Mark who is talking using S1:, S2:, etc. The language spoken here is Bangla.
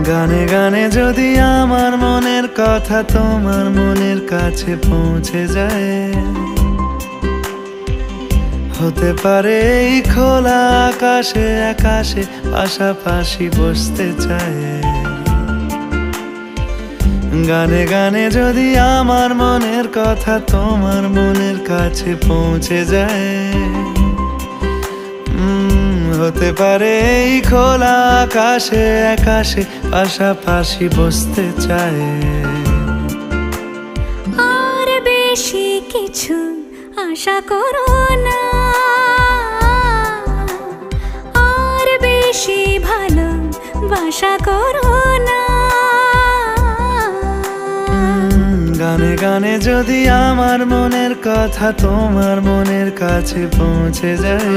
S1: গানে গানে যদি আমার মনের কথা তোমার মনের কাছে পৌঁছে যায়, হতে পারে এই খোলা আকাশে আকাশে পাশাপাশি বসতে চায়। গানে গানে যদি আমার মনের কথা তোমার মনের কাছে পৌঁছে যায়, হতে পারে এই খোলা আকাশে আকাশে পাশাপাশি বসতে চায়।
S2: আর বেশি কিছু আশা করো না, আর বেশি ভালোবাসা করো না।
S1: গানে গানে যদি আমার মনের কথা তোমার মনের কাছে পৌঁছে যায়,